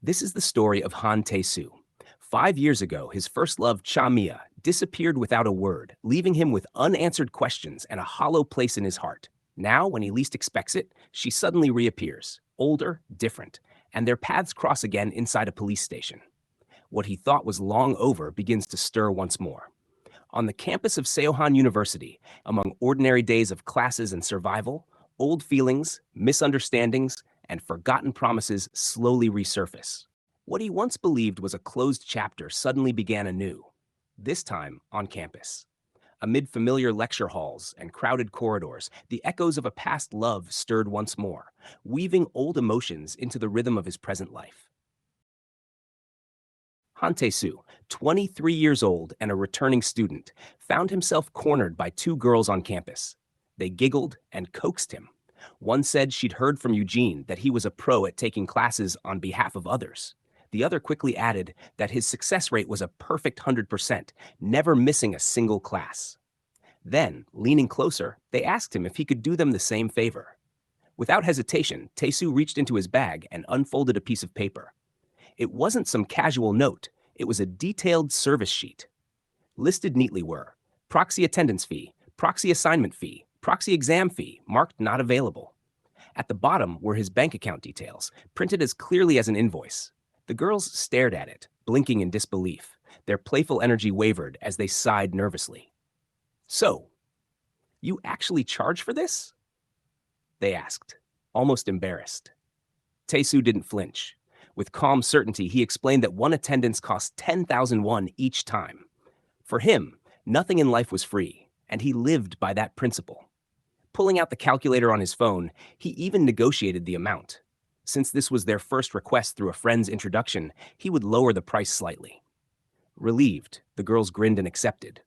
This is the story of Han Tae-soo. 5 years ago, his first love, Cha-mia, disappeared without a word, leaving him with unanswered questions and a hollow place in his heart. Now, when he least expects it, she suddenly reappears, older, different, and their paths cross again inside a police station. What he thought was long over begins to stir once more. On the campus of Seohan University, among ordinary days of classes and survival, old feelings, misunderstandings, and forgotten promises slowly resurface. What he once believed was a closed chapter suddenly began anew, this time on campus. Amid familiar lecture halls and crowded corridors, the echoes of a past love stirred once more, weaving old emotions into the rhythm of his present life. Han Tae-soo, 23 years old and a returning student, found himself cornered by two girls on campus. They giggled and coaxed him. One said she'd heard from Eugene that he was a pro at taking classes on behalf of others. The other quickly added that his success rate was a perfect 100%, never missing a single class. Then, leaning closer, they asked him if he could do them the same favor. Without hesitation, Tae-soo reached into his bag and unfolded a piece of paper. It wasn't some casual note, it was a detailed service sheet. Listed neatly were proxy attendance fee, proxy assignment fee, proxy exam fee, marked not available. At the bottom were his bank account details, printed as clearly as an invoice. The girls stared at it, blinking in disbelief. Their playful energy wavered as they sighed nervously. "So, you actually charge for this?" they asked, almost embarrassed. Tae-soo didn't flinch. With calm certainty, he explained that one attendance cost 10,000 won each time. For him, nothing in life was free, and he lived by that principle. Pulling out the calculator on his phone, he even negotiated the amount. Since this was their first request through a friend's introduction, he would lower the price slightly. Relieved, the girls grinned and accepted.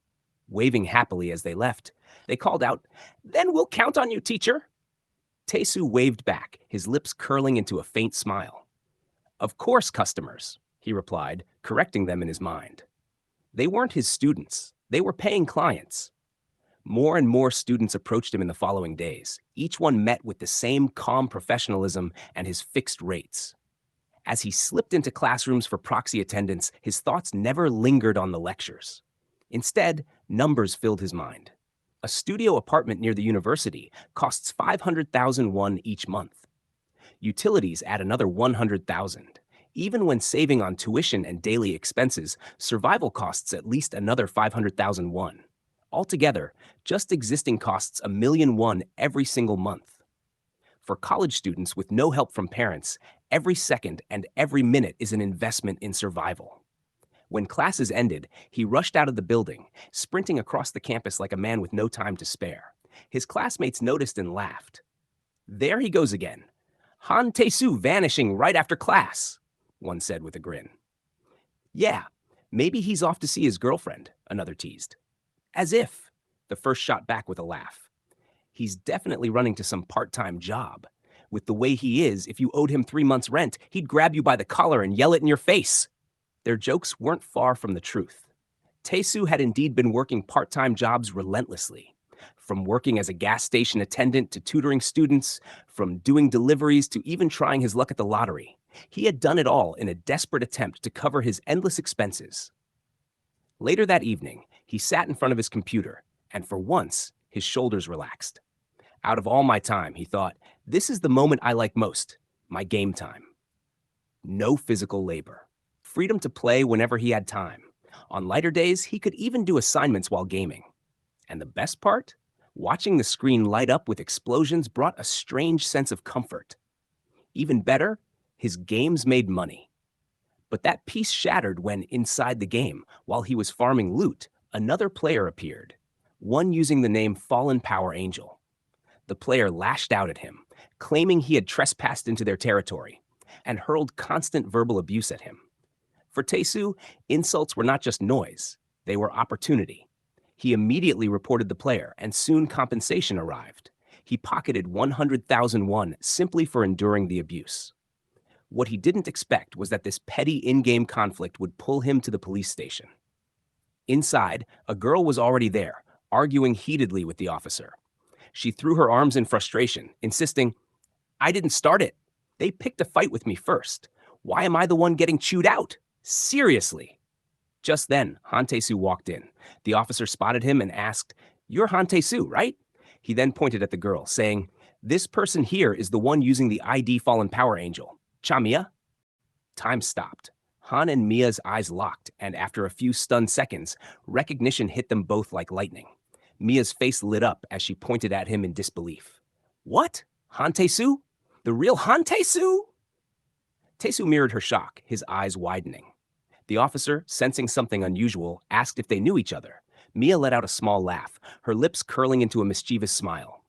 Waving happily as they left, they called out, "Then we'll count on you, teacher." Tae-soo waved back, his lips curling into a faint smile. "Of course, customers," he replied, correcting them in his mind. They weren't his students, they were paying clients. More and more students approached him in the following days. Each one met with the same calm professionalism and his fixed rates. As he slipped into classrooms for proxy attendance, his thoughts never lingered on the lectures. Instead, numbers filled his mind. A studio apartment near the university costs 500,000 won each month. Utilities add another 100,000. Even when saving on tuition and daily expenses, survival costs at least another 500,000 won. Altogether, just existing costs 1,000,000 won every single month. For college students with no help from parents, every second and every minute is an investment in survival. When classes ended, he rushed out of the building, sprinting across the campus like a man with no time to spare. His classmates noticed and laughed. "There he goes again. Han Tae-soo vanishing right after class," one said with a grin. "Yeah, maybe he's off to see his girlfriend," another teased. "As if," the first shot back with a laugh. "He's definitely running to some part-time job. With the way he is, if you owed him 3 months' rent, he'd grab you by the collar and yell it in your face." Their jokes weren't far from the truth. Tae-soo had indeed been working part-time jobs relentlessly. From working as a gas station attendant to tutoring students, from doing deliveries to even trying his luck at the lottery. He had done it all in a desperate attempt to cover his endless expenses. Later that evening, he sat in front of his computer, and for once, his shoulders relaxed. Out of all my time, he thought, this is the moment I like most, my game time. No physical labor. Freedom to play whenever he had time. On lighter days, he could even do assignments while gaming. And the best part? Watching the screen light up with explosions brought a strange sense of comfort. Even better, his games made money. But that peace shattered when, inside the game, while he was farming loot, another player appeared, one using the name Fallen Power Angel. The player lashed out at him, claiming he had trespassed into their territory, and hurled constant verbal abuse at him. For Tae-soo, insults were not just noise, they were opportunity. He immediately reported the player, and soon compensation arrived. He pocketed 100,000 won simply for enduring the abuse. What he didn't expect was that this petty in-game conflict would pull him to the police station. Inside, a girl was already there, arguing heatedly with the officer. She threw her arms in frustration, insisting, "I didn't start it. They picked a fight with me first. Why am I the one getting chewed out? Seriously. Just then, Hantesu walked in. The officer spotted him and asked, "You're Hantesu, right?" He then pointed at the girl, saying, "This person here is the one using the ID Fallen Power Angel. Chamiya?" Time stopped. Han and Mia's eyes locked, and after a few stunned seconds, recognition hit them both like lightning. Mia's face lit up as she pointed at him in disbelief. "What? Hantesu? The real Hantesu?" Tesu mirrored her shock, his eyes widening. The officer, sensing something unusual, asked if they knew each other. Mia let out a small laugh, her lips curling into a mischievous smile.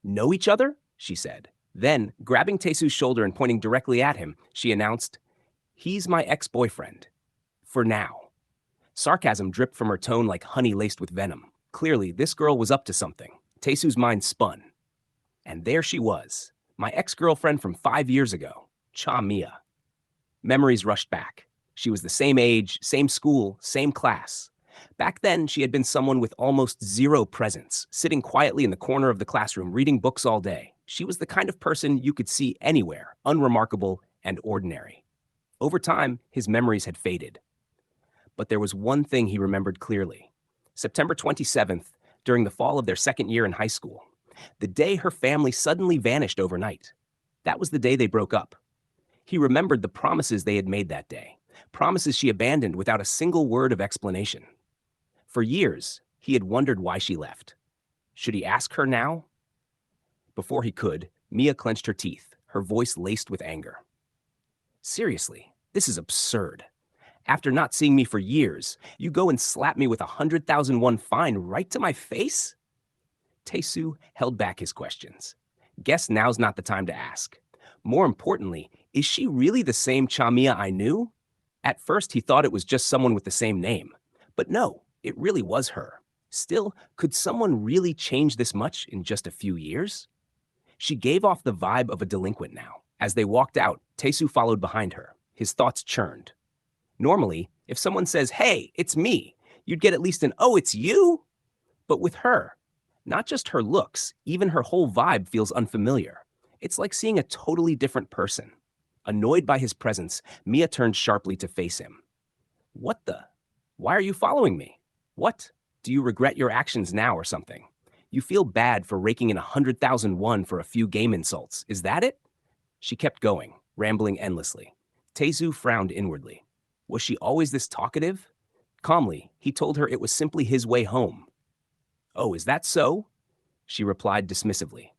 "Know each other?" she said. Then, grabbing Tesu's shoulder and pointing directly at him, she announced, "He's my ex-boyfriend. For now." Sarcasm dripped from her tone like honey laced with venom. Clearly, this girl was up to something. Tesu's mind spun. And there she was, my ex-girlfriend from 5 years ago, Cha Mia. Memories rushed back. She was the same age, same school, same class. Back then, she had been someone with almost zero presence, sitting quietly in the corner of the classroom reading books all day. She was the kind of person you could see anywhere, unremarkable and ordinary. Over time, his memories had faded. But there was one thing he remembered clearly. September 27th, during the fall of their second year in high school. The day her family suddenly vanished overnight. That was the day they broke up. He remembered the promises they had made that day, promises she abandoned without a single word of explanation. For years, he had wondered why she left. Should he ask her now? Before he could, Mia clenched her teeth, her voice laced with anger. "Seriously, this is absurd. After not seeing me for years, you go and slap me with 100,001 fine right to my face?" Taesu held back his questions. Guess now's not the time to ask. More importantly, is she really the same Chamiya I knew? At first, he thought it was just someone with the same name. But no, it really was her. Still, could someone really change this much in just a few years? She gave off the vibe of a delinquent now. As they walked out, Taesu followed behind her. His thoughts churned. Normally, if someone says, "Hey, it's me," you'd get at least an "Oh, it's you?" But with her, not just her looks, even her whole vibe feels unfamiliar. It's like seeing a totally different person. Annoyed by his presence, Mia turned sharply to face him. "What the? Why are you following me? What? Do you regret your actions now or something? You feel bad for raking in 100,001 for a few game insults, is that it?" She kept going, rambling endlessly. Taesu frowned inwardly. Was she always this talkative? Calmly, he told her it was simply his way home. "Oh, is that so?" She replied dismissively.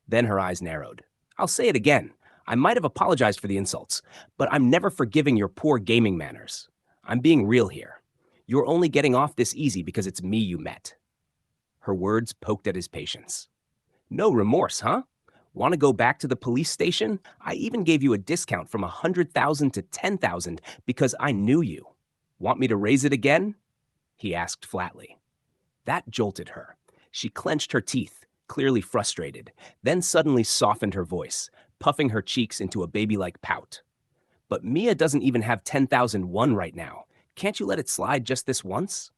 Then her eyes narrowed. "I'll say it again. I might have apologized for the insults, but I'm never forgiving your poor gaming manners. I'm being real here. You're only getting off this easy because it's me you met." Her words poked at his patience. "No remorse, huh? Want to go back to the police station? I even gave you a discount from 100,000 to 10,000 because I knew you. Want me to raise it again?" He asked flatly. That jolted her. She clenched her teeth, clearly frustrated, then suddenly softened her voice, puffing her cheeks into a baby-like pout. "But Mia doesn't even have 10,001 right now. Can't you let it slide just this once?"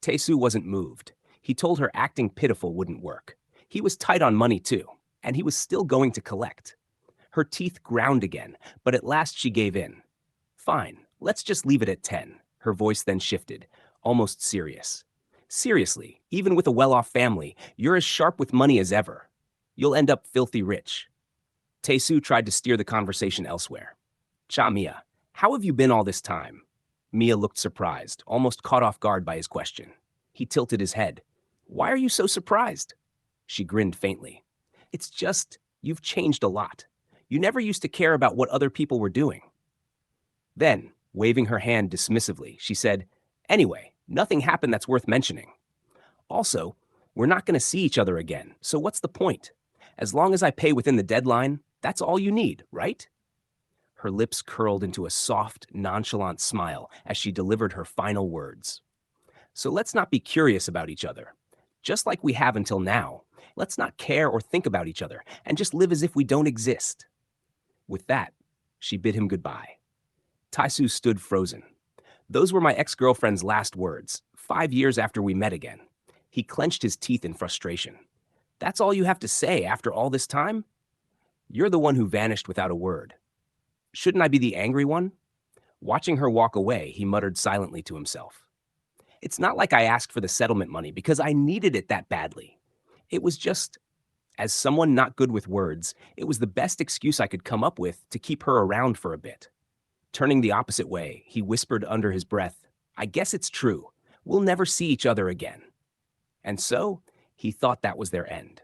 Taesu wasn't moved. He told her acting pitiful wouldn't work. He was tight on money too, and he was still going to collect. Her teeth ground again, but at last she gave in. "Fine, let's just leave it at 10. Her voice then shifted, almost serious. "Seriously, even with a well-off family, you're as sharp with money as ever. You'll end up filthy rich." Taesu tried to steer the conversation elsewhere. "Cha Mia, how have you been all this time?" Mia looked surprised, almost caught off guard by his question. He tilted his head. "Why are you so surprised?" She grinned faintly. "It's just, you've changed a lot. You never used to care about what other people were doing." Then, waving her hand dismissively, she said, "Anyway, nothing happened that's worth mentioning. Also, we're not going to see each other again, so what's the point? As long as I pay within the deadline, that's all you need, right?" Her lips curled into a soft, nonchalant smile as she delivered her final words. "So let's not be curious about each other. Just like we have until now, let's not care or think about each other and just live as if we don't exist." With that, she bid him goodbye. Taisu stood frozen. Those were my ex-girlfriend's last words, 5 years after we met again. He clenched his teeth in frustration. "That's all you have to say after all this time? You're the one who vanished without a word." Shouldn't I be the angry one? Watching her walk away, he muttered silently to himself. It's not like I asked for the settlement money because I needed it that badly. It was just, as someone not good with words, it was the best excuse I could come up with to keep her around for a bit. Turning the opposite way, he whispered under his breath, I guess it's true. We'll never see each other again. And so, he thought that was their end.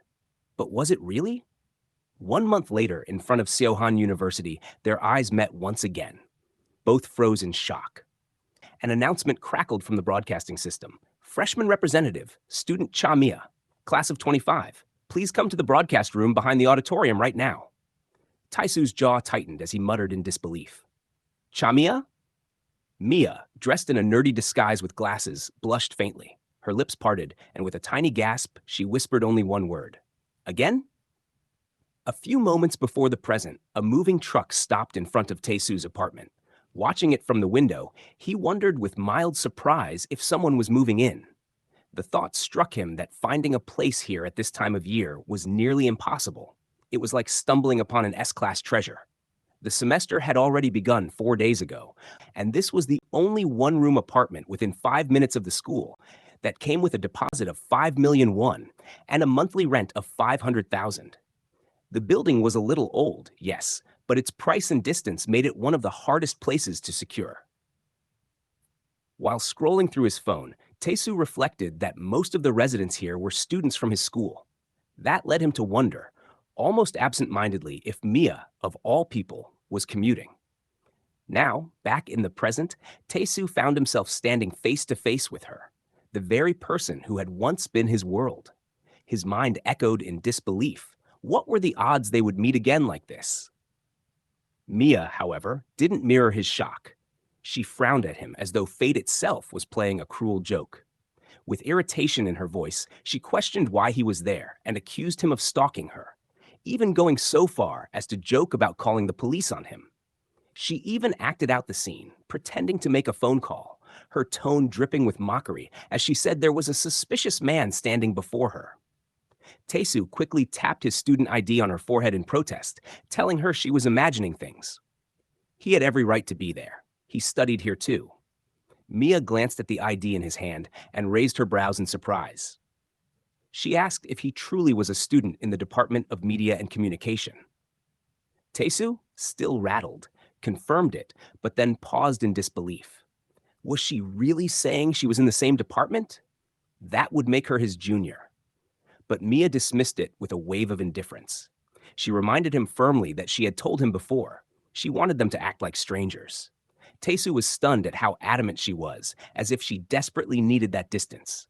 But was it really? 1 month later, in front of Seohan University, their eyes met once again. Both froze in shock. An announcement crackled from the broadcasting system. Freshman representative, student Cha Mia, class of 25. Please come to the broadcast room behind the auditorium right now. Taisu's jaw tightened as he muttered in disbelief. Cha Mia? Mia, dressed in a nerdy disguise with glasses, blushed faintly. Her lips parted, and with a tiny gasp, she whispered only one word. Again? A few moments before the present, a moving truck stopped in front of Taisu's apartment. Watching it from the window, he wondered with mild surprise if someone was moving in. The thought struck him that finding a place here at this time of year was nearly impossible. It was like stumbling upon an S-class treasure. The semester had already begun 4 days ago, and this was the only one-room apartment within 5 minutes of the school that came with a deposit of 5 million won and a monthly rent of 500,000. The building was a little old, yes, but its price and distance made it one of the hardest places to secure. While scrolling through his phone, Taisu reflected that most of the residents here were students from his school. That led him to wonder, almost absent-mindedly, if Mia, of all people, was commuting. Now, back in the present, Taisu found himself standing face to face with her, the very person who had once been his world. His mind echoed in disbelief. What were the odds they would meet again like this? Mia, however, didn't mirror his shock. She frowned at him as though fate itself was playing a cruel joke. With irritation in her voice, she questioned why he was there and accused him of stalking her, even going so far as to joke about calling the police on him. She even acted out the scene, pretending to make a phone call, her tone dripping with mockery as she said there was a suspicious man standing before her. Taisu quickly tapped his student ID on her forehead in protest, telling her she was imagining things. He had every right to be there. He studied here too. Mia glanced at the ID in his hand and raised her brows in surprise. She asked if he truly was a student in the Department of Media and Communication. Taisu, still rattled, confirmed it, but then paused in disbelief. Was she really saying she was in the same department? That would make her his junior. But Mia dismissed it with a wave of indifference. She reminded him firmly that she had told him before. She wanted them to act like strangers. Taisu was stunned at how adamant she was, as if she desperately needed that distance.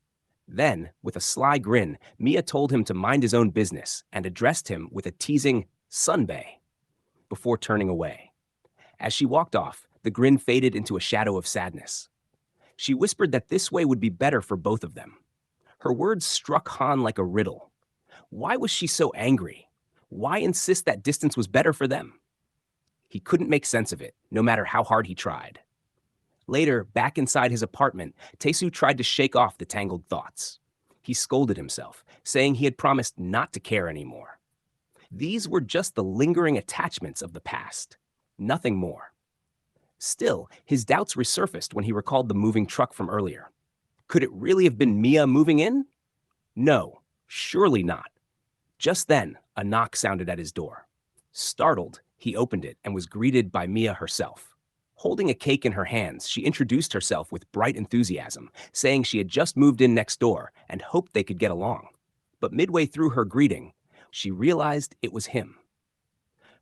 Then, with a sly grin, Mia told him to mind his own business and addressed him with a teasing "Sunbae" before turning away. As she walked off, the grin faded into a shadow of sadness. She whispered that this way would be better for both of them. Her words struck Han like a riddle. Why was she so angry? Why insist that distance was better for them? He couldn't make sense of it, no matter how hard he tried. Later, back inside his apartment, Taisu tried to shake off the tangled thoughts. He scolded himself, saying he had promised not to care anymore. These were just the lingering attachments of the past, nothing more. Still, his doubts resurfaced when he recalled the moving truck from earlier. Could it really have been Mia moving in? No, surely not. Just then, a knock sounded at his door. Startled, he opened it and was greeted by Mia herself. Holding a cake in her hands, she introduced herself with bright enthusiasm, saying she had just moved in next door and hoped they could get along. But midway through her greeting, she realized it was him.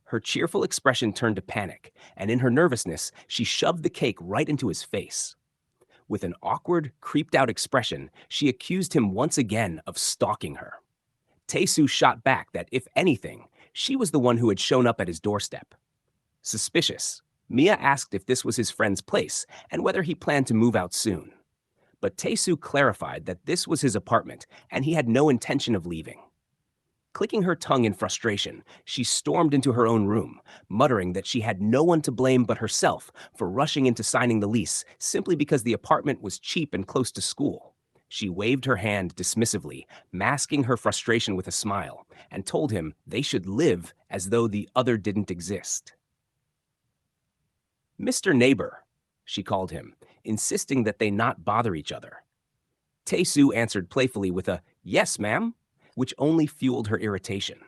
Her cheerful expression turned to panic, and in her nervousness, she shoved the cake right into his face. With an awkward, creeped-out expression, she accused him once again of stalking her. Taisu shot back that, if anything, she was the one who had shown up at his doorstep. Suspicious, Mia asked if this was his friend's place and whether he planned to move out soon. But Taisu clarified that this was his apartment and he had no intention of leaving. Clicking her tongue in frustration, she stormed into her own room, muttering that she had no one to blame but herself for rushing into signing the lease simply because the apartment was cheap and close to school. She waved her hand dismissively, masking her frustration with a smile, and told him they should live as though the other didn't exist. Mr. Neighbor, she called him, insisting that they not bother each other. Tae-soo answered playfully with a, "Yes, ma'am," which only fueled her irritation.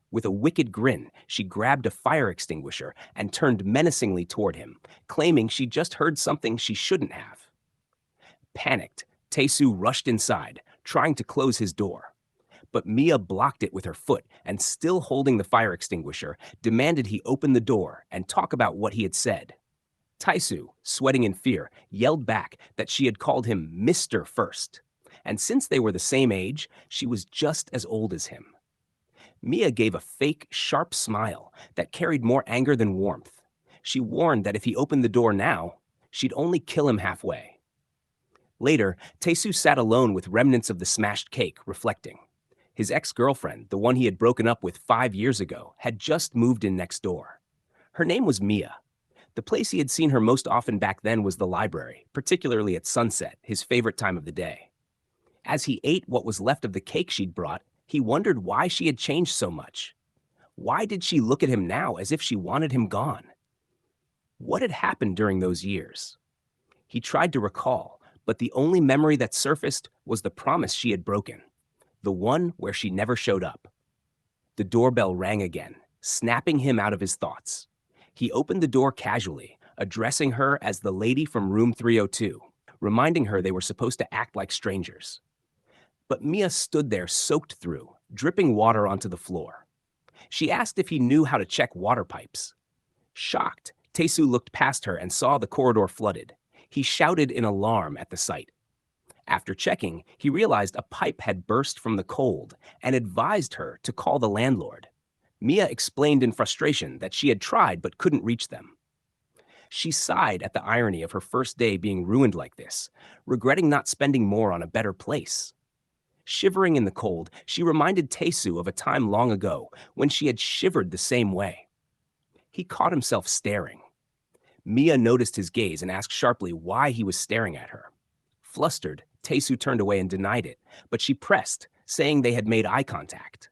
With a wicked grin, she grabbed a fire extinguisher and turned menacingly toward him, claiming she'd just heard something she shouldn't have. Panicked, Tae-soo rushed inside, trying to close his door. But Mia blocked it with her foot and, still holding the fire extinguisher, demanded he open the door and talk about what he had said. Tae-soo, sweating in fear, yelled back that she had called him Mr. first. And since they were the same age, she was just as old as him. Mia gave a fake, sharp smile that carried more anger than warmth. She warned that if he opened the door now, she'd only kill him halfway. Later, Tae-soo sat alone with remnants of the smashed cake, reflecting. His ex-girlfriend, the one he had broken up with 5 years ago, had just moved in next door. Her name was Mia. The place he had seen her most often back then was the library, particularly at sunset, his favorite time of the day. As he ate what was left of the cake she'd brought, he wondered why she had changed so much. Why did she look at him now as if she wanted him gone? What had happened during those years? He tried to recall, but the only memory that surfaced was the promise she had broken, the one where she never showed up. The doorbell rang again, snapping him out of his thoughts. He opened the door casually, addressing her as the lady from room 302, reminding her they were supposed to act like strangers. But Mia stood there soaked through, dripping water onto the floor. She asked if he knew how to check water pipes. Shocked, Tae-soo looked past her and saw the corridor flooded. He shouted in alarm at the sight. After checking, he realized a pipe had burst from the cold and advised her to call the landlord. Mia explained in frustration that she had tried but couldn't reach them. She sighed at the irony of her first day being ruined like this, regretting not spending more on a better place. Shivering in the cold, she reminded Tae-soo of a time long ago when she had shivered the same way. He caught himself staring. Mia noticed his gaze and asked sharply why he was staring at her. Flustered, Tae-soo turned away and denied it, but she pressed, saying they had made eye contact.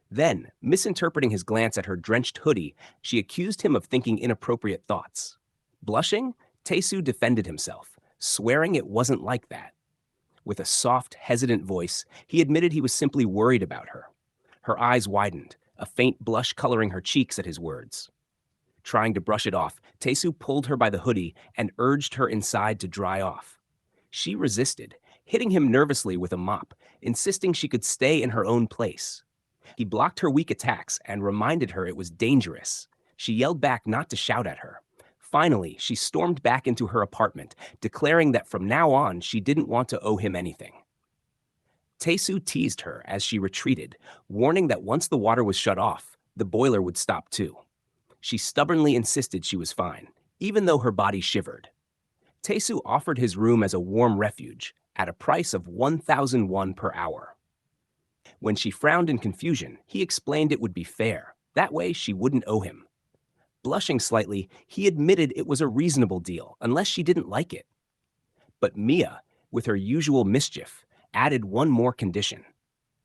Then, misinterpreting his glance at her drenched hoodie, she accused him of thinking inappropriate thoughts. Blushing, Tae-soo defended himself, swearing it wasn't like that. With a soft, hesitant voice, he admitted he was simply worried about her. Her eyes widened, a faint blush coloring her cheeks at his words. Trying to brush it off, Tae-soo pulled her by the hoodie and urged her inside to dry off. She resisted, hitting him nervously with a mop, insisting she could stay in her own place. He blocked her weak attacks and reminded her it was dangerous. She yelled back not to shout at her. Finally, she stormed back into her apartment, declaring that from now on she didn't want to owe him anything. Tae-soo teased her as she retreated, warning that once the water was shut off, the boiler would stop too. She stubbornly insisted she was fine, even though her body shivered. Tae-soo offered his room as a warm refuge, at a price of 1,000 won per hour. When she frowned in confusion, he explained it would be fair. That way she wouldn't owe him. Blushing slightly, he admitted it was a reasonable deal, unless she didn't like it. But Mia, with her usual mischief, added one more condition.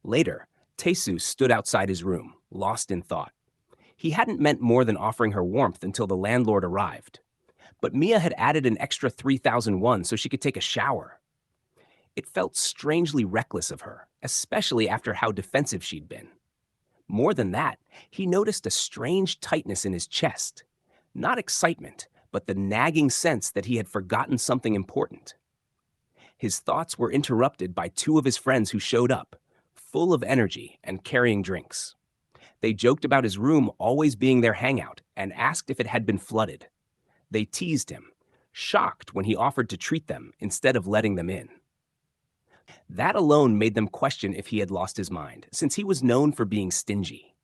Later, Tae-soo stood outside his room, lost in thought. He hadn't meant more than offering her warmth until the landlord arrived. But Mia had added an extra 3,000 won so she could take a shower. It felt strangely reckless of her, especially after how defensive she'd been. More than that, he noticed a strange tightness in his chest. Not excitement, but the nagging sense that he had forgotten something important. His thoughts were interrupted by two of his friends who showed up, full of energy and carrying drinks. They joked about his room always being their hangout and asked if it had been flooded. They teased him, shocked when he offered to treat them instead of letting them in. That alone made them question if he had lost his mind, since he was known for being stingy.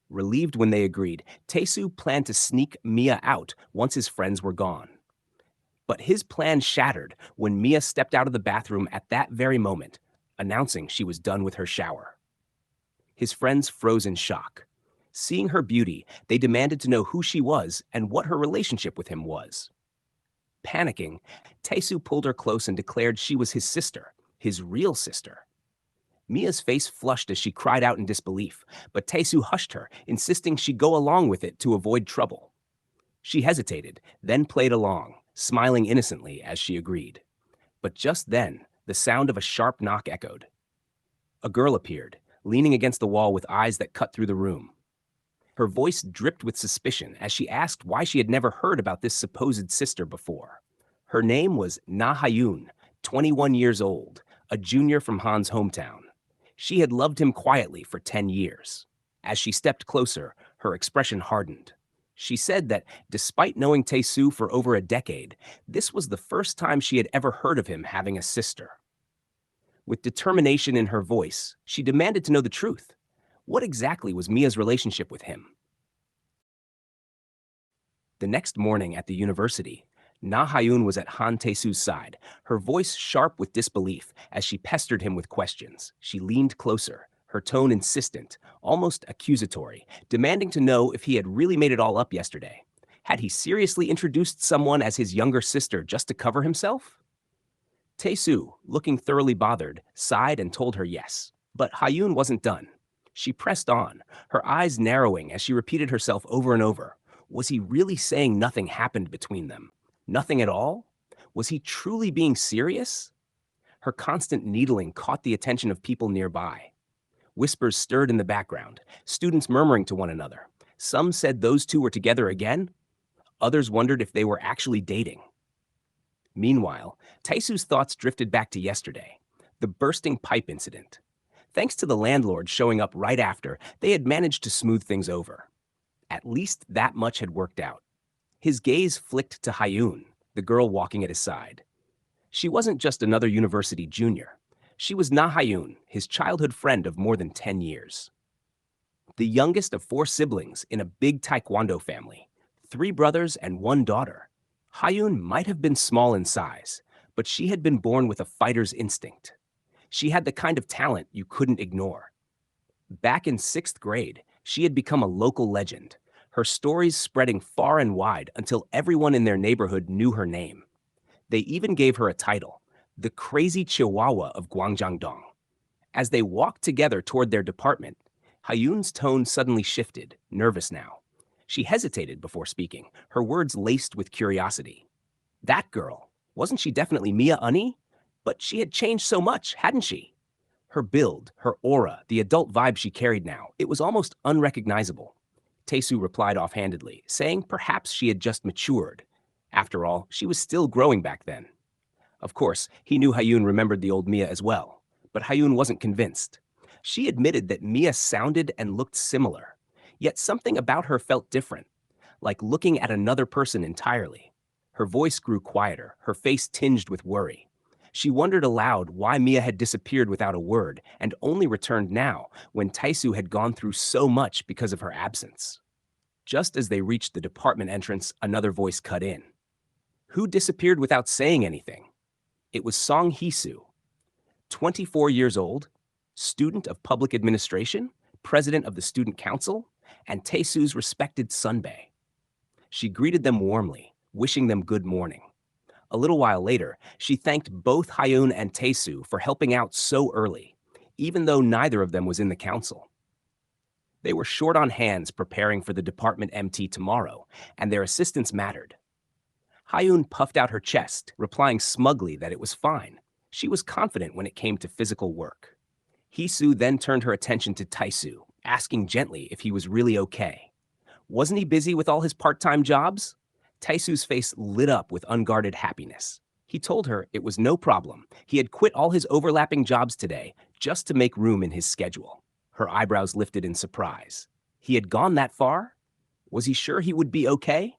Relieved when they agreed, Tae-soo planned to sneak Mia out once his friends were gone. But his plan shattered when Mia stepped out of the bathroom at that very moment, announcing she was done with her shower. His friends froze in shock. Seeing her beauty, they demanded to know who she was and what her relationship with him was. Panicking, Tae-soo pulled her close and declared she was his sister, his real sister. Mia's face flushed as she cried out in disbelief, but Tae-soo hushed her, insisting she go along with it to avoid trouble. She hesitated, then played along, smiling innocently as she agreed. But just then, the sound of a sharp knock echoed. A girl appeared, leaning against the wall with eyes that cut through the room. Her voice dripped with suspicion as she asked why she had never heard about this supposed sister before. Her name was Na Hyun, 21 years old, a junior from Han's hometown. She had loved him quietly for 10 years. As she stepped closer, her expression hardened. She said that, despite knowing Tae-soo for over a decade, this was the first time she had ever heard of him having a sister. With determination in her voice, she demanded to know the truth. What exactly was Mia's relationship with him? The next morning at the university, Na Hyun was at Han Tae-soo's side, her voice sharp with disbelief as she pestered him with questions. She leaned closer, her tone insistent, almost accusatory, demanding to know if he had really made it all up yesterday. Had he seriously introduced someone as his younger sister just to cover himself? Tae-soo, looking thoroughly bothered, sighed and told her yes. But Hyun wasn't done. She pressed on, her eyes narrowing as she repeated herself over and over. Was he really saying nothing happened between them? Nothing at all? Was he truly being serious? Her constant needling caught the attention of people nearby. Whispers stirred in the background, students murmuring to one another. Some said those two were together again. Others wondered if they were actually dating. Meanwhile, Tae-soo's thoughts drifted back to yesterday, the bursting pipe incident. Thanks to the landlord showing up right after, they had managed to smooth things over. At least that much had worked out. His gaze flicked to Hyun, the girl walking at his side. She wasn't just another university junior. She was Na Hyun, his childhood friend of more than 10 years. The youngest of 4 siblings in a big taekwondo family, 3 brothers and 1 daughter. Hyun might have been small in size, but she had been born with a fighter's instinct. She had the kind of talent you couldn't ignore. Back in 6th grade, she had become a local legend, her stories spreading far and wide until everyone in their neighborhood knew her name. They even gave her a title, the Crazy Chihuahua of Gwangjangdong. As they walked together toward their department, Hyun's tone suddenly shifted, nervous now. She hesitated before speaking, her words laced with curiosity. That girl, wasn't she definitely Mia Unni? But she had changed so much, hadn't she? Her build, her aura, the adult vibe she carried now, it was almost unrecognizable. Tae-soo replied offhandedly, saying perhaps she had just matured. After all, she was still growing back then. Of course, he knew Hyun remembered the old Mia as well, but Hyun wasn't convinced. She admitted that Mia sounded and looked similar, yet something about her felt different, like looking at another person entirely. Her voice grew quieter, her face tinged with worry. She wondered aloud why Mia had disappeared without a word and only returned now when Tae-soo had gone through so much because of her absence. Just as they reached the department entrance, another voice cut in. Who disappeared without saying anything? It was Song Hee-soo, 24 years old, student of public administration, president of the student council, and Tae-soo's respected sunbae. She greeted them warmly, wishing them good morning. A little while later, she thanked both Hyun and Tae-soo for helping out so early, even though neither of them was in the council. They were short on hands preparing for the department MT tomorrow, and their assistance mattered. Hyun puffed out her chest, replying smugly that it was fine. She was confident when it came to physical work. Hee-soo then turned her attention to Tae-soo, asking gently if he was really okay. Wasn't he busy with all his part-time jobs? Tae-soo's face lit up with unguarded happiness. He told her it was no problem. He had quit all his overlapping jobs today just to make room in his schedule. Her eyebrows lifted in surprise. He had gone that far? Was he sure he would be okay?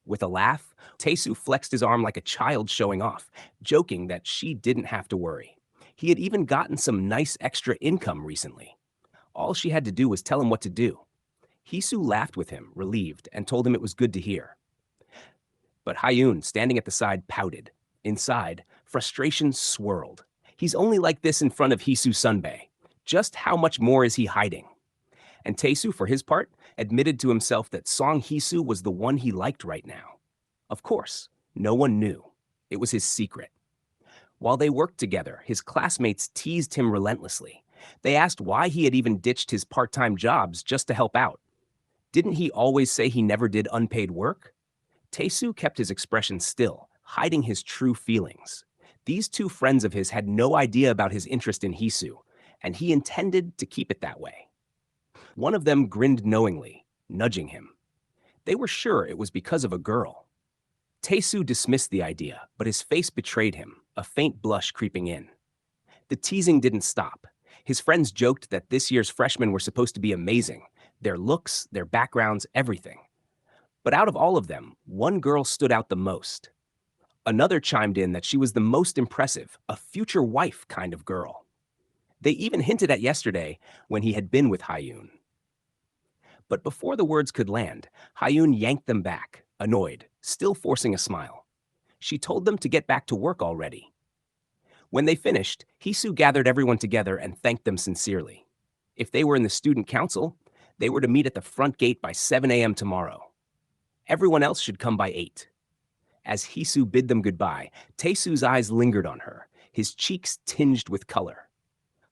With a laugh, Tae-soo flexed his arm like a child showing off, joking that she didn't have to worry. He had even gotten some nice extra income recently. All she had to do was tell him what to do. Hee-soo laughed with him, relieved, and told him it was good to hear. But Hyun, standing at the side, pouted. Inside, frustration swirled. He's only like this in front of Hee-soo sunbae. Just how much more is he hiding? And Tae-soo, for his part, admitted to himself that Song Hee-soo was the one he liked right now. Of course, no one knew. It was his secret. While they worked together, his classmates teased him relentlessly. They asked why he had even ditched his part-time jobs just to help out. Didn't he always say he never did unpaid work? Taesu kept his expression still, hiding his true feelings. These two friends of his had no idea about his interest in Hisu, and he intended to keep it that way. One of them grinned knowingly, nudging him. They were sure it was because of a girl. Taesu dismissed the idea, but his face betrayed him, a faint blush creeping in. The teasing didn't stop. His friends joked that this year's freshmen were supposed to be amazing, their looks, their backgrounds, everything. But out of all of them, one girl stood out the most. Another chimed in that she was the most impressive, a future wife kind of girl. They even hinted at yesterday when he had been with Hyun. But before the words could land, Hyun yanked them back, annoyed, still forcing a smile. She told them to get back to work already. When they finished, Hisu gathered everyone together and thanked them sincerely. If they were in the student council, they were to meet at the front gate by 7 a.m. tomorrow. Everyone else should come by 8. As Hisu bid them goodbye, Taesu's eyes lingered on her, his cheeks tinged with color.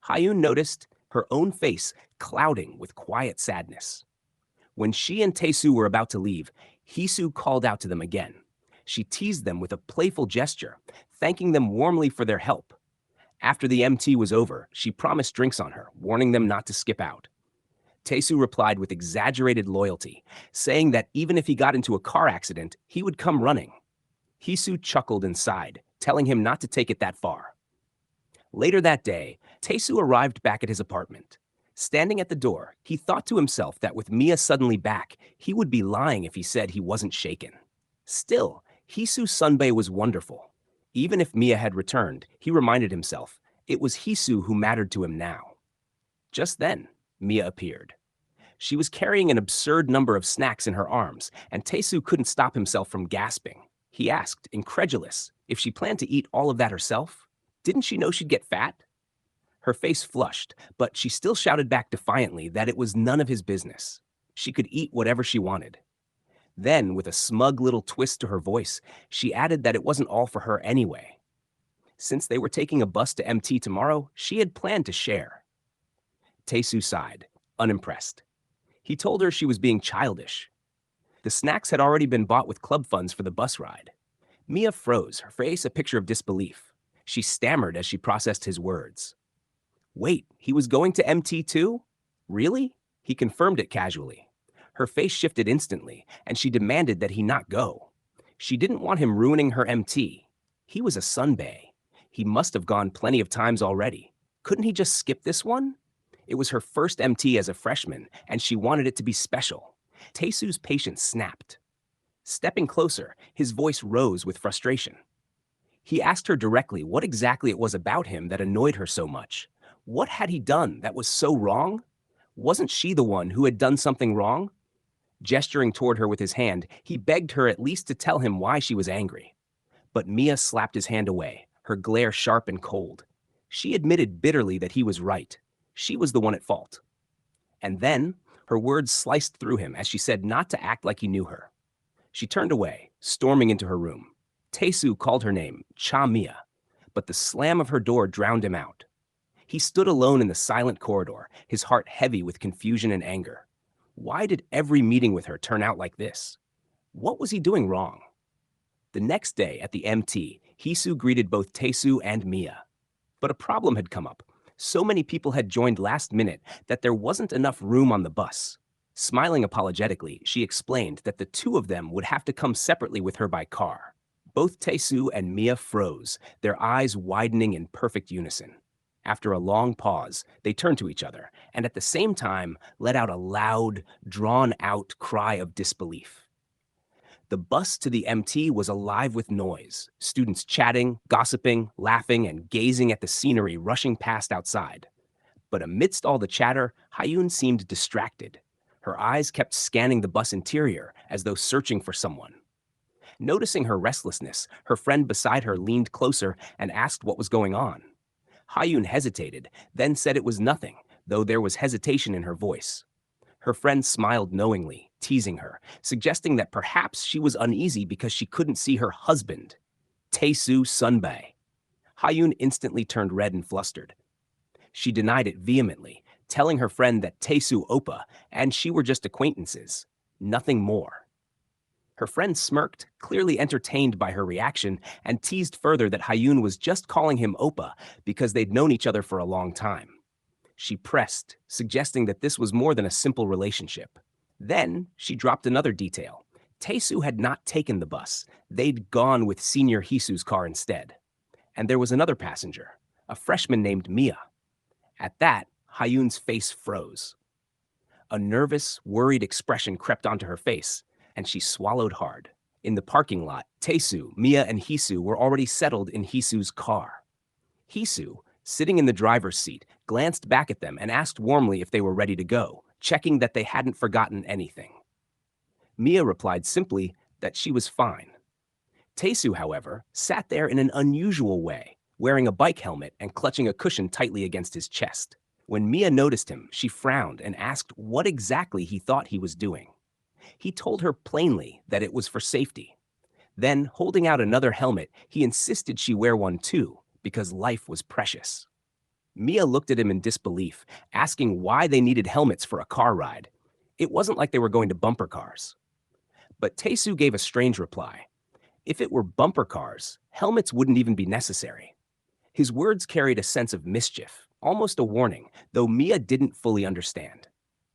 Hyun noticed her own face clouding with quiet sadness. When she and Taesu were about to leave, Hisu called out to them again. She teased them with a playful gesture, thanking them warmly for their help. After the MT was over, she promised drinks on her, warning them not to skip out. Taesu replied with exaggerated loyalty, saying that even if he got into a car accident, he would come running. Hisu chuckled and sighed, telling him not to take it that far. Later that day, Taesu arrived back at his apartment. Standing at the door, he thought to himself that with Mia suddenly back, he would be lying if he said he wasn't shaken. Still, Hisu's sunbae was wonderful. Even if Mia had returned, he reminded himself, it was Hisu who mattered to him now. Just then, Mia appeared. She was carrying an absurd number of snacks in her arms, and Taesu couldn't stop himself from gasping. He asked, incredulous, if she planned to eat all of that herself. Didn't she know she'd get fat? Her face flushed, but she still shouted back defiantly that it was none of his business. She could eat whatever she wanted. Then, with a smug little twist to her voice, she added that it wasn't all for her anyway. Since they were taking a bus to MT tomorrow, she had planned to share. Taesu sighed, unimpressed. He told her she was being childish. The snacks had already been bought with club funds for the bus ride. Mia froze, her face a picture of disbelief. She stammered as she processed his words. Wait, he was going to MT too? Really? He confirmed it casually. Her face shifted instantly, and she demanded that he not go. She didn't want him ruining her MT. He was a sunbae. He must have gone plenty of times already. Couldn't he just skip this one? It was her first MT as a freshman, and she wanted it to be special. Taesu's patience snapped. Stepping closer, his voice rose with frustration. He asked her directly what exactly it was about him that annoyed her so much. What had he done that was so wrong? Wasn't she the one who had done something wrong? Gesturing toward her with his hand, he begged her at least to tell him why she was angry. But Mia slapped his hand away, her glare sharp and cold. She admitted bitterly that he was right. She was the one at fault. And then, her words sliced through him as she said not to act like he knew her. She turned away, storming into her room. Taesu called her name, Cha Mia, but the slam of her door drowned him out. He stood alone in the silent corridor, his heart heavy with confusion and anger. Why did every meeting with her turn out like this? What was he doing wrong? The next day at the MT, Hisu greeted both Taesu and Mia. But a problem had come up. So many people had joined last minute that there wasn't enough room on the bus. Smiling apologetically, she explained that the two of them would have to come separately with her by car. Both Taesu and Mia froze, their eyes widening in perfect unison. After a long pause, they turned to each other, and at the same time let out a loud, drawn-out cry of disbelief. The bus to the MT was alive with noise, students chatting, gossiping, laughing, and gazing at the scenery rushing past outside. But amidst all the chatter, Hyun seemed distracted. Her eyes kept scanning the bus interior as though searching for someone. Noticing her restlessness, her friend beside her leaned closer and asked what was going on. Hyun hesitated, then said it was nothing, though there was hesitation in her voice. Her friend smiled knowingly, teasing her, suggesting that perhaps she was uneasy because she couldn't see her husband, Taesu Sunbae. Hyun instantly turned red and flustered. She denied it vehemently, telling her friend that Taesu Oppa and she were just acquaintances. nothing more. Her friend smirked, clearly entertained by her reaction, and teased further that Hyun was just calling him Oppa because they'd known each other for a long time. She pressed, suggesting that this was more than a simple relationship. Then she dropped another detail. Taesu had not taken the bus. They'd gone with Senior Hisu's car instead. And there was another passenger, a freshman named Mia. At that, Hyun's face froze. A nervous, worried expression crept onto her face, and she swallowed hard. In the parking lot, Taesu, Mia, and Hisu were already settled in Hisu's car. Hisu, sitting in the driver's seat, glanced back at them and asked warmly if they were ready to go, checking that they hadn't forgotten anything. Mia replied simply that she was fine. Taesu, however, sat there in an unusual way, wearing a bike helmet and clutching a cushion tightly against his chest. When Mia noticed him, she frowned and asked what exactly he thought he was doing. He told her plainly that it was for safety. Then, holding out another helmet, he insisted she wear one too, because life was precious. Mia looked at him in disbelief, asking why they needed helmets for a car ride. It wasn't like they were going to bumper cars. But Taesu gave a strange reply. If it were bumper cars, helmets wouldn't even be necessary. His words carried a sense of mischief, almost a warning, though Mia didn't fully understand.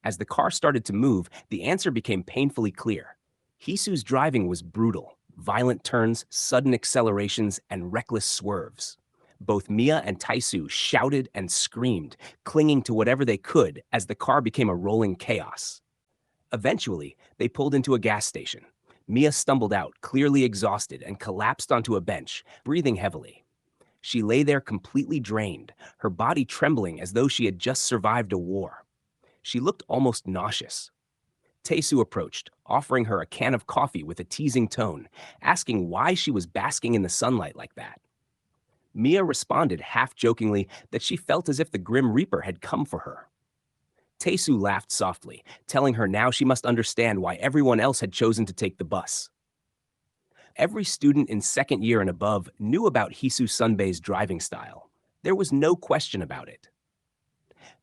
As the car started to move, the answer became painfully clear. Hisu's driving was brutal, violent turns, sudden accelerations, and reckless swerves. Both Mia and Taesu shouted and screamed, clinging to whatever they could as the car became a rolling chaos. Eventually, they pulled into a gas station. Mia stumbled out, clearly exhausted, and collapsed onto a bench, breathing heavily. She lay there completely drained, her body trembling as though she had just survived a war. She looked almost nauseous. Taesu approached, offering her a can of coffee with a teasing tone, asking why she was basking in the sunlight like that. Mia responded half-jokingly that she felt as if the Grim Reaper had come for her. Taesu laughed softly, telling her now she must understand why everyone else had chosen to take the bus. Every student in second year and above knew about Hisu Sunbae's driving style. There was no question about it.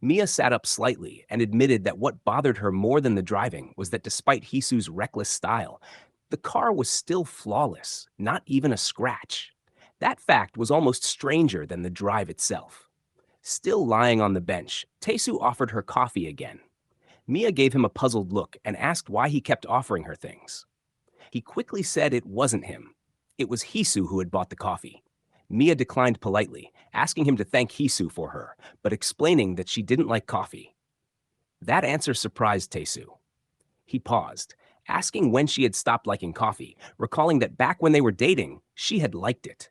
Mia sat up slightly and admitted that what bothered her more than the driving was that despite Hisu's reckless style, the car was still flawless, not even a scratch. That fact was almost stranger than the drive itself. Still lying on the bench, Taesu offered her coffee again. Mia gave him a puzzled look and asked why he kept offering her things. He quickly said it wasn't him. It was Hisu who had bought the coffee. Mia declined politely, asking him to thank Hisu for her, but explaining that she didn't like coffee. That answer surprised Taesu. He paused, asking when she had stopped liking coffee, recalling that back when they were dating, she had liked it.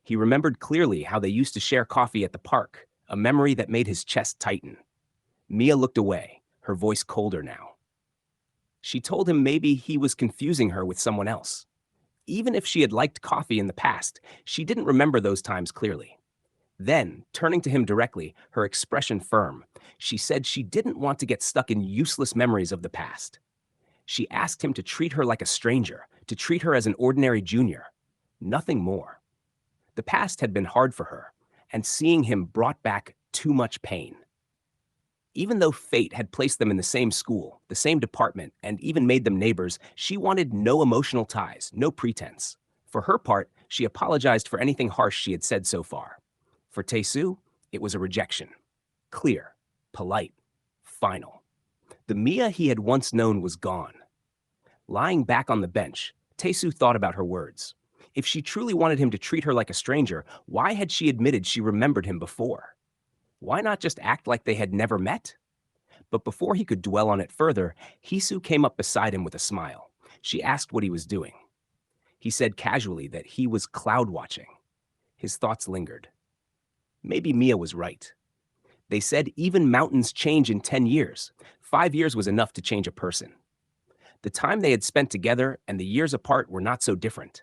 He remembered clearly how they used to share coffee at the park, a memory that made his chest tighten. Mia looked away, her voice colder now. She told him maybe he was confusing her with someone else. Even if she had liked coffee in the past, she didn't remember those times clearly. Then, turning to him directly, her expression firm, she said she didn't want to get stuck in useless memories of the past. She asked him to treat her like a stranger, to treat her as an ordinary junior. Nothing more. The past had been hard for her, and seeing him brought back too much pain. Even though fate had placed them in the same school, the same department, and even made them neighbors, she wanted no emotional ties, no pretense. For her part, she apologized for anything harsh she had said so far. For Taesu, it was a rejection. Clear, polite, final. The Mia he had once known was gone. Lying back on the bench, Taesu thought about her words. If she truly wanted him to treat her like a stranger, why had she admitted she remembered him before? Why not just act like they had never met? But before he could dwell on it further, Hisu came up beside him with a smile. She asked what he was doing. He said casually that he was cloud watching. His thoughts lingered. Maybe Mia was right. They said even mountains change in 10 years. 5 years was enough to change a person. The time they had spent together and the years apart were not so different.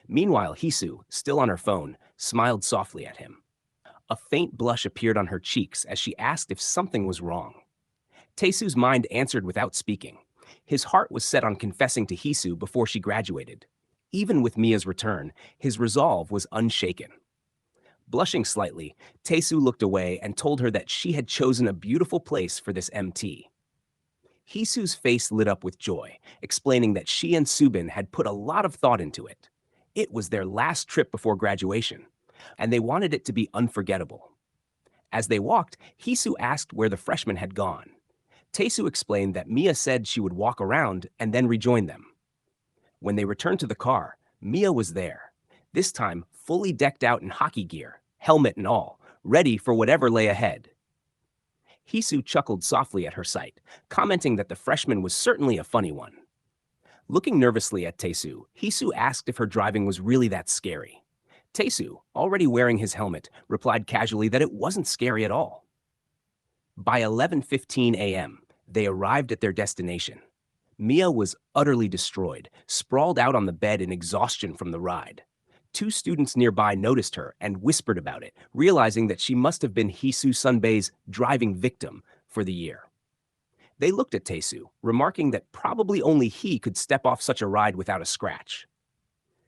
Meanwhile, Hisu, still on her phone, smiled softly at him. A faint blush appeared on her cheeks as she asked if something was wrong. Taesu's mind answered without speaking. His heart was set on confessing to Hisu before she graduated. Even with Mia's return, his resolve was unshaken. Blushing slightly, Taesu looked away and told her that she had chosen a beautiful place for this MT. Hisu's face lit up with joy, explaining that she and Subin had put a lot of thought into it. It was their last trip before graduation, and they wanted it to be unforgettable. As they walked, Hisu asked where the freshmen had gone. Taesu explained that Mia said she would walk around and then rejoin them. When they returned to the car, Mia was there, this time fully decked out in hockey gear, helmet and all, ready for whatever lay ahead. Hisu chuckled softly at her sight, commenting that the freshman was certainly a funny one. Looking nervously at Taesu, Hisu asked if her driving was really that scary. Taesu, already wearing his helmet, replied casually that it wasn't scary at all. By 11:15 a.m., they arrived at their destination. Mia was utterly destroyed, sprawled out on the bed in exhaustion from the ride. Two students nearby noticed her and whispered about it, realizing that she must have been Hisu Sunbei's driving victim for the year. They looked at Taesu, remarking that probably only he could step off such a ride without a scratch.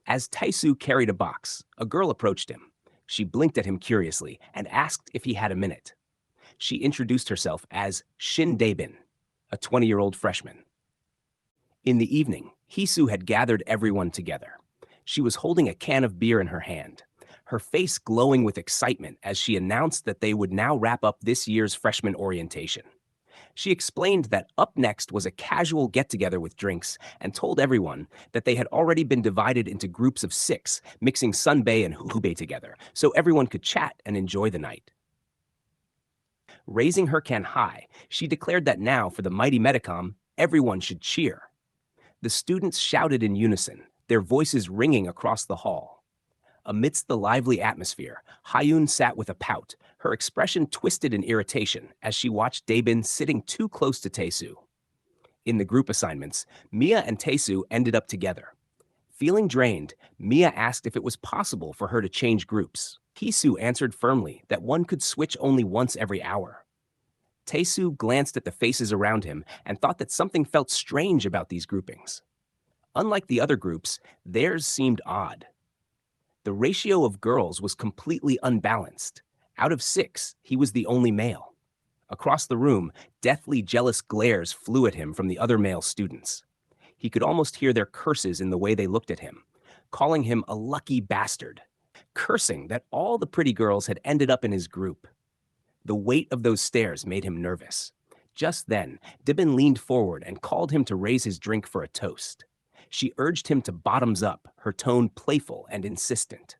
As Taesu carried a box, a girl approached him. She blinked at him curiously and asked if he had a minute. She introduced herself as Shin Daebin, a 20-year-old freshman. In the evening, Hisu had gathered everyone together. She was holding a can of beer in her hand, her face glowing with excitement as she announced that they would now wrap up this year's freshman orientation. She explained that up next was a casual get-together with drinks and told everyone that they had already been divided into groups of 6, mixing Sunbae and Hubei together, so everyone could chat and enjoy the night. Raising her can high, she declared that now, for the mighty Medicom, everyone should cheer. The students shouted in unison, their voices ringing across the hall. Amidst the lively atmosphere, Hayun sat with a pout, her expression twisted in irritation as she watched Daebin sitting too close to Taesu. In the group assignments, Mia and Taesu ended up together. Feeling drained, Mia asked if it was possible for her to change groups. Hisu answered firmly that one could switch only once every hour. Taesu glanced at the faces around him and thought that something felt strange about these groupings. Unlike the other groups, theirs seemed odd. The ratio of girls was completely unbalanced. Out of 6, he was the only male. Across the room, deathly jealous glares flew at him from the other male students. He could almost hear their curses in the way they looked at him, calling him a lucky bastard, cursing that all the pretty girls had ended up in his group. The weight of those stares made him nervous. Just then, Dibin leaned forward and called him to raise his drink for a toast. She urged him to bottoms up, her tone playful and insistent.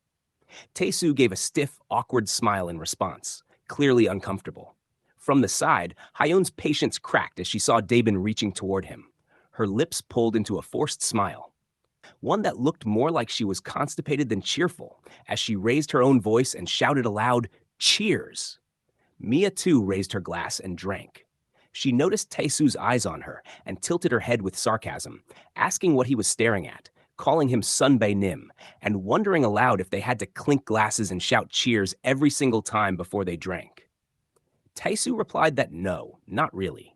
Taesu gave a stiff, awkward smile in response, clearly uncomfortable. From the side, Hayun's patience cracked as she saw Daebin reaching toward him. Her lips pulled into a forced smile, one that looked more like she was constipated than cheerful, as she raised her own voice and shouted aloud, "Cheers!" Mia too raised her glass and drank. She noticed Taesu's eyes on her and tilted her head with sarcasm, asking what he was staring at, calling him Sunbae Nim, and wondering aloud if they had to clink glasses and shout cheers every single time before they drank. Taesu replied that no, not really.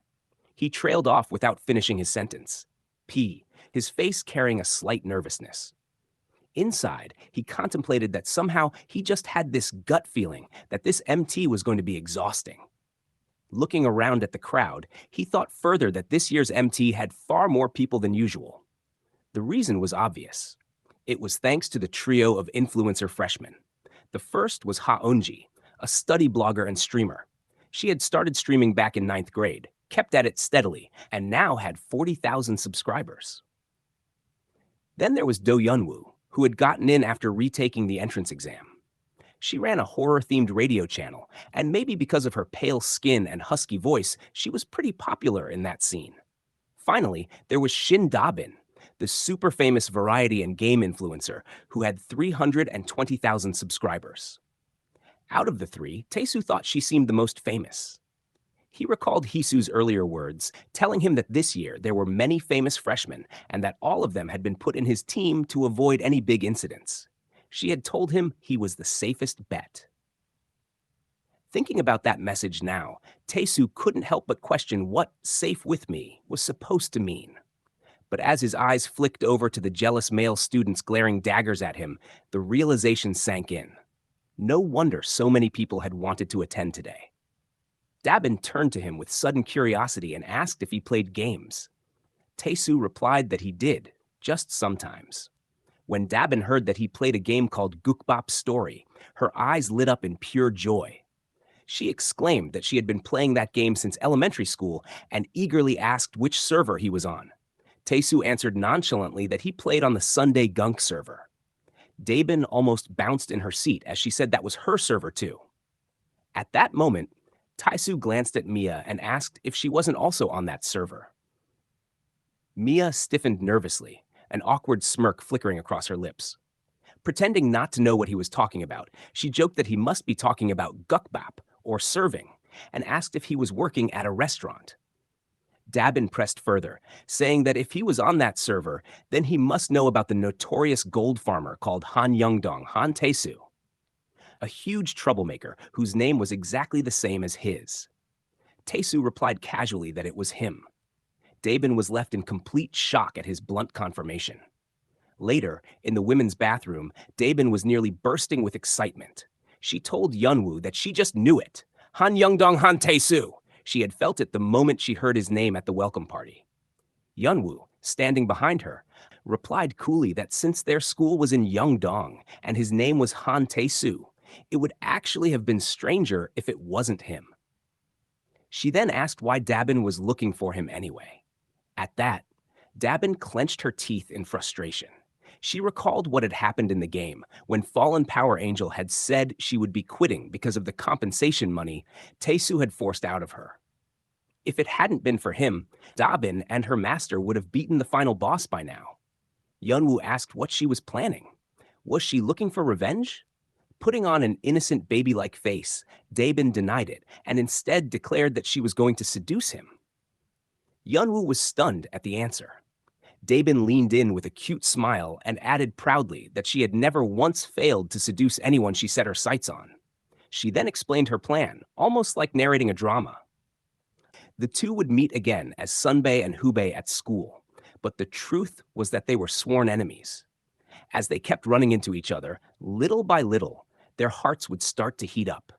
He trailed off without finishing his sentence. His face carrying a slight nervousness. Inside, he contemplated that somehow he just had this gut feeling that this MT was going to be exhausting. Looking around at the crowd, he thought further that this year's MT had far more people than usual. The reason was obvious. It was thanks to the trio of influencer freshmen. The first was Ha Eunji, a study blogger and streamer. She had started streaming back in 9th grade, kept at it steadily, and now had 40,000 subscribers. Then there was Do Yunwoo, who had gotten in after retaking the entrance exam. She ran a horror-themed radio channel, and maybe because of her pale skin and husky voice, she was pretty popular in that scene. Finally, there was Shin Dabin, the super famous variety and game influencer who had 320,000 subscribers. Out of the 3, Taesu thought she seemed the most famous. He recalled Hisu's earlier words, telling him that this year there were many famous freshmen and that all of them had been put in his team to avoid any big incidents. She had told him he was the safest bet. Thinking about that message now, Taesu couldn't help but question what "safe with me" was supposed to mean. But as his eyes flicked over to the jealous male students glaring daggers at him, the realization sank in. No wonder so many people had wanted to attend today. Dabin turned to him with sudden curiosity and asked if he played games. Taesu replied that he did, just sometimes. When Dabin heard that he played a game called Gukbop Story, her eyes lit up in pure joy. She exclaimed that she had been playing that game since elementary school and eagerly asked which server he was on. Taesu answered nonchalantly that he played on the Sunday Gunk server. Dabin almost bounced in her seat as she said that was her server too. At that moment, Taesu glanced at Mia and asked if she wasn't also on that server. Mia stiffened nervously, an awkward smirk flickering across her lips. Pretending not to know what he was talking about, she joked that he must be talking about gukbap, or serving, and asked if he was working at a restaurant. Dabin pressed further, saying that if he was on that server, then he must know about the notorious gold farmer called Han Youngdong, Han Taesu, a huge troublemaker whose name was exactly the same as his. Taesu replied casually that it was him. Dabin was left in complete shock at his blunt confirmation. Later, in the women's bathroom, Dabin was nearly bursting with excitement. She told Yunwoo that she just knew it. Han Youngdong Han Taesu. She had felt it the moment she heard his name at the welcome party. Yunwoo, standing behind her, replied coolly that since their school was in Yeongdong and his name was Han Taesu, it would actually have been stranger if it wasn't him. She then asked why Dabin was looking for him anyway. At that, Dabin clenched her teeth in frustration. She recalled what had happened in the game when Fallen Power Angel had said she would be quitting because of the compensation money Taesu had forced out of her. If it hadn't been for him, Dabin and her master would have beaten the final boss by now. Yunwoo asked what she was planning. Was she looking for revenge? Putting on an innocent baby-like face, Dabin denied it and instead declared that she was going to seduce him. Yunwoo was stunned at the answer. Dabin leaned in with a cute smile and added proudly that she had never once failed to seduce anyone she set her sights on. She then explained her plan, almost like narrating a drama. The two would meet again as Sunbae and Hubei at school, but the truth was that they were sworn enemies. As they kept running into each other, little by little, their hearts would start to heat up.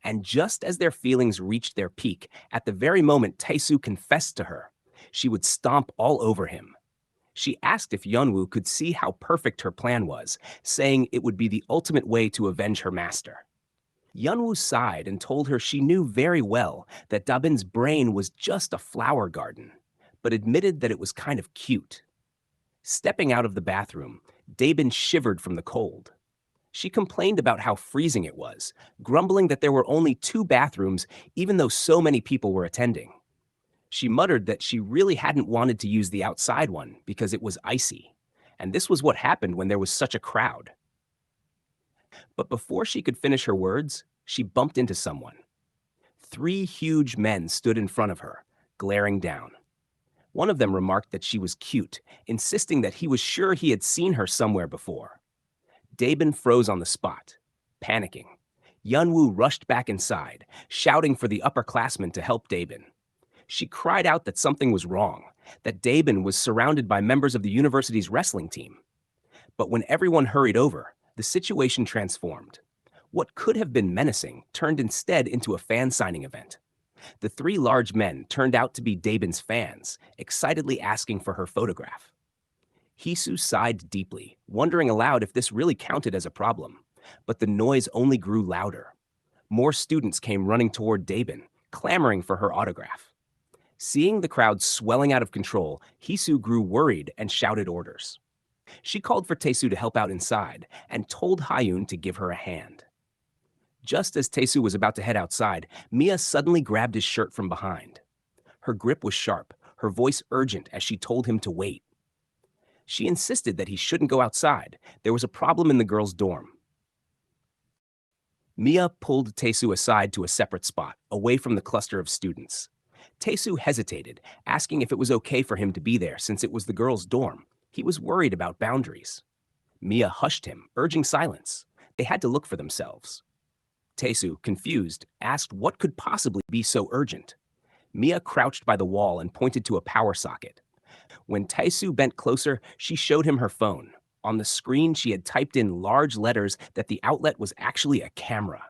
And just as their feelings reached their peak, at the very moment Taesu confessed to her, she would stomp all over him. She asked if Yunwoo could see how perfect her plan was, saying it would be the ultimate way to avenge her master. Yunwoo sighed and told her she knew very well that Dabin's brain was just a flower garden, but admitted that it was kind of cute. Stepping out of the bathroom, Dabin shivered from the cold. She complained about how freezing it was, grumbling that there were only 2 bathrooms even though so many people were attending. She muttered that she really hadn't wanted to use the outside one because it was icy, and this was what happened when there was such a crowd. But before she could finish her words, she bumped into someone. 3 huge men stood in front of her, glaring down. One of them remarked that she was cute, insisting that he was sure he had seen her somewhere before. Dabin froze on the spot, panicking. Yunwoo rushed back inside, shouting for the upperclassmen to help Dabin. She cried out that something was wrong, that Dabin was surrounded by members of the university's wrestling team. But when everyone hurried over, the situation transformed. What could have been menacing turned instead into a fan signing event. The 3 large men turned out to be Dabin's fans, excitedly asking for her photograph. Hisu sighed deeply, wondering aloud if this really counted as a problem. But the noise only grew louder. More students came running toward Dabin, clamoring for her autograph. Seeing the crowd swelling out of control, Hisu grew worried and shouted orders. She called for Taesu to help out inside and told Hyun to give her a hand. Just as Taesu was about to head outside, Mia suddenly grabbed his shirt from behind. Her grip was sharp, her voice urgent as she told him to wait. She insisted that he shouldn't go outside. There was a problem in the girls' dorm. Mia pulled Taesu aside to a separate spot, away from the cluster of students. Taesu hesitated, asking if it was okay for him to be there since it was the girls' dorm. He was worried about boundaries. Mia hushed him, urging silence. They had to look for themselves. Taesu, confused, asked what could possibly be so urgent. Mia crouched by the wall and pointed to a power socket. When Taesu bent closer, she showed him her phone. On the screen, she had typed in large letters that the outlet was actually a camera.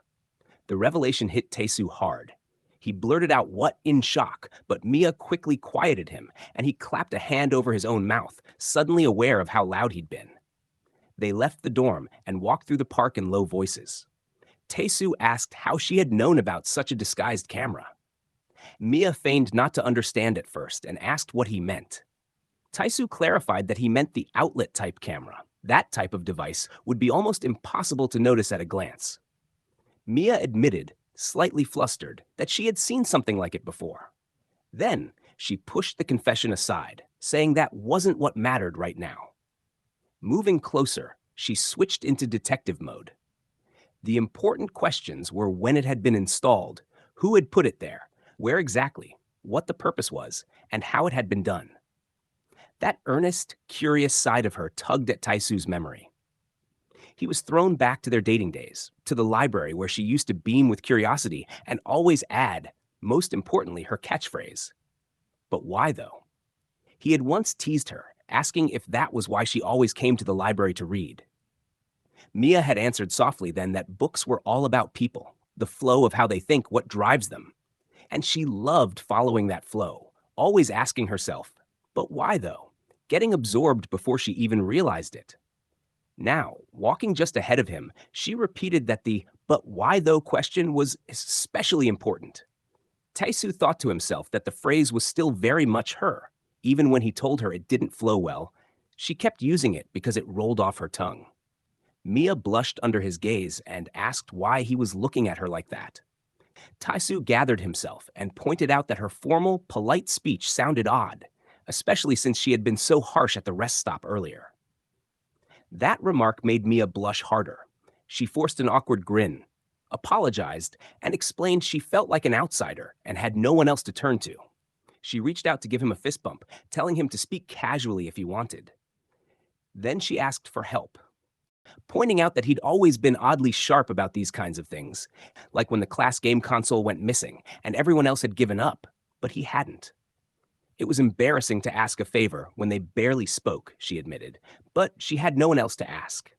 The revelation hit Taesu hard. He blurted out what in shock, but Mia quickly quieted him, and he clapped a hand over his own mouth, suddenly aware of how loud he'd been. They left the dorm and walked through the park in low voices. Taesu asked how she had known about such a disguised camera. Mia feigned not to understand at first and asked what he meant. Taesu clarified that he meant the outlet-type camera. That type of device would be almost impossible to notice at a glance. Mia admitted, slightly flustered, that she had seen something like it before. Then, she pushed the confession aside, saying that wasn't what mattered right now. Moving closer, she switched into detective mode. The important questions were when it had been installed, who had put it there, where exactly, what the purpose was, and how it had been done. That earnest, curious side of her tugged at Taesu's memory. He was thrown back to their dating days, to the library where she used to beam with curiosity and always add, most importantly, her catchphrase. But why, though? He had once teased her, asking if that was why she always came to the library to read. Mia had answered softly then that books were all about people, the flow of how they think, what drives them. And she loved following that flow, always asking herself, but why, though? Getting absorbed before she even realized it. Now, walking just ahead of him, she repeated that the "but why though" question was especially important. Taesu thought to himself that the phrase was still very much her, even when he told her it didn't flow well. She kept using it because it rolled off her tongue. Mia blushed under his gaze and asked why he was looking at her like that. Taesu gathered himself and pointed out that her formal, polite speech sounded odd, especially since she had been so harsh at the rest stop earlier. That remark made Mia blush harder. She forced an awkward grin, apologized, and explained she felt like an outsider and had no one else to turn to. She reached out to give him a fist bump, telling him to speak casually if he wanted. Then she asked for help, pointing out that he'd always been oddly sharp about these kinds of things, like when the class game console went missing and everyone else had given up, but he hadn't. It was embarrassing to ask a favor when they barely spoke, she admitted, but she had no one else to ask.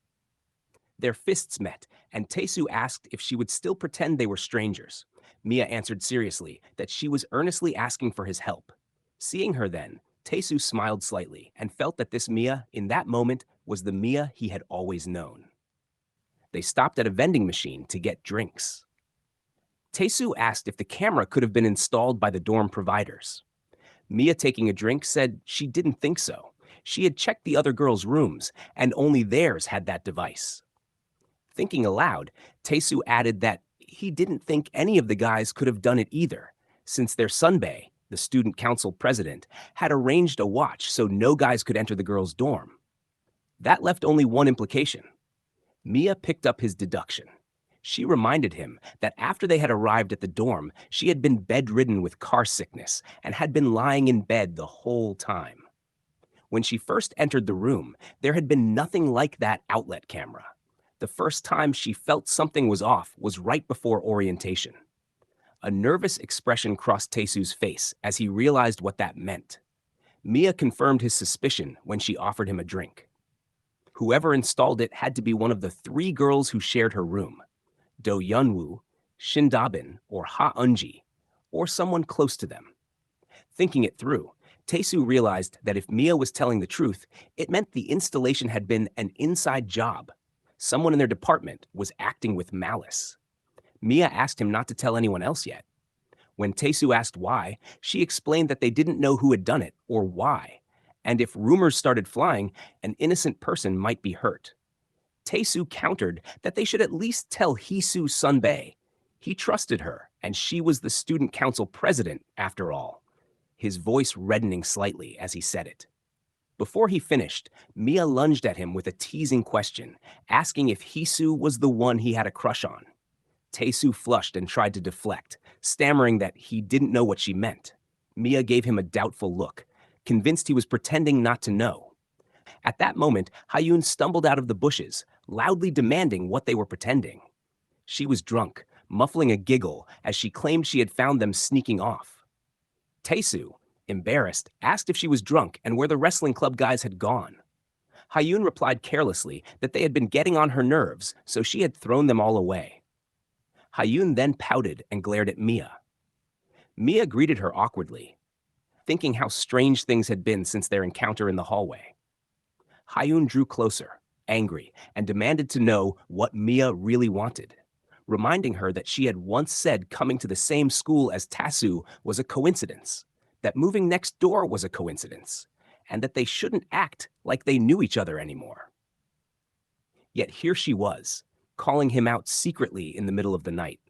Their fists met, and Taesu asked if she would still pretend they were strangers. Mia answered seriously that she was earnestly asking for his help. Seeing her then, Taesu smiled slightly and felt that this Mia, in that moment, was the Mia he had always known. They stopped at a vending machine to get drinks. Taesu asked if the camera could have been installed by the dorm providers. Mia, taking a drink, said she didn't think so. She had checked the other girls' rooms, and only theirs had that device. Thinking aloud, Taesu added that he didn't think any of the guys could have done it either, since their sunbae, the student council president, had arranged a watch so no guys could enter the girls' dorm. That left only one implication. Mia picked up his deduction. She reminded him that after they had arrived at the dorm, she had been bedridden with car sickness and had been lying in bed the whole time. When she first entered the room, there had been nothing like that outlet camera. The first time she felt something was off was right before orientation. A nervous expression crossed Taesu's face as he realized what that meant. Mia confirmed his suspicion when she offered him a drink. Whoever installed it had to be one of the 3 girls who shared her room. Do Yeonwoo, Shin Dabin, or Ha Eunji, or someone close to them. Thinking it through, Taesu realized that if Mia was telling the truth, it meant the installation had been an inside job. Someone in their department was acting with malice. Mia asked him not to tell anyone else yet. When Taesu asked why, she explained that they didn't know who had done it or why, and if rumors started flying, an innocent person might be hurt. Taesu countered that they should at least tell Hisu Sunbae. He trusted her, and she was the student council president, after all, his voice reddening slightly as he said it. Before he finished, Mia lunged at him with a teasing question, asking if Hisu was the one he had a crush on. Taesu flushed and tried to deflect, stammering that he didn't know what she meant. Mia gave him a doubtful look, convinced he was pretending not to know. At that moment, Hyun stumbled out of the bushes, loudly demanding what they were pretending. She was drunk, muffling a giggle as she claimed she had found them sneaking off. Taesu, embarrassed, asked if she was drunk and where the wrestling club guys had gone. Hyun replied carelessly that they had been getting on her nerves, so she had thrown them all away. Hyun then pouted and glared at Mia. Mia greeted her awkwardly, thinking how strange things had been since their encounter in the hallway. Hyun drew closer, angry, and demanded to know what Mia really wanted, reminding her that she had once said coming to the same school as Tasu was a coincidence, that moving next door was a coincidence, and that they shouldn't act like they knew each other anymore. Yet here she was, calling him out secretly in the middle of the night.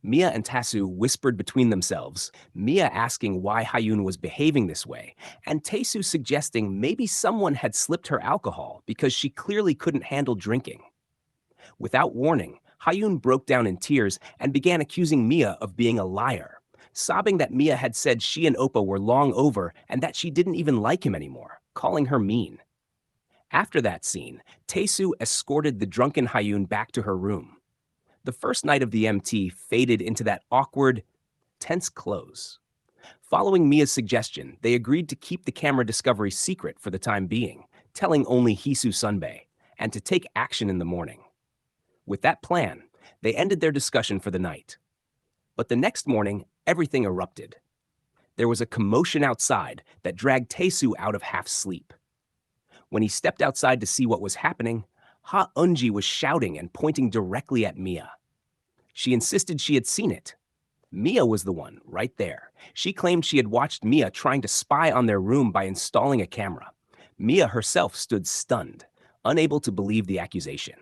Mia and Tasu whispered between themselves, Mia asking why Hyun was behaving this way, and Tasu suggesting maybe someone had slipped her alcohol because she clearly couldn't handle drinking. Without warning, Hyun broke down in tears and began accusing Mia of being a liar, sobbing that Mia had said she and Oppa were long over and that she didn't even like him anymore, calling her mean. After that scene, Taesu escorted the drunken Hyun back to her room. The first night of the MT faded into that awkward, tense close. Following Mia's suggestion, they agreed to keep the camera discovery secret for the time being, telling only Hisu Sunbae, and to take action in the morning. With that plan, they ended their discussion for the night. But the next morning, everything erupted. There was a commotion outside that dragged Taesu out of half sleep. When he stepped outside to see what was happening, Ha Eunji was shouting and pointing directly at Mia. She insisted she had seen it. Mia was the one, right there. She claimed she had watched Mia trying to spy on their room by installing a camera. Mia herself stood stunned, unable to believe the accusation.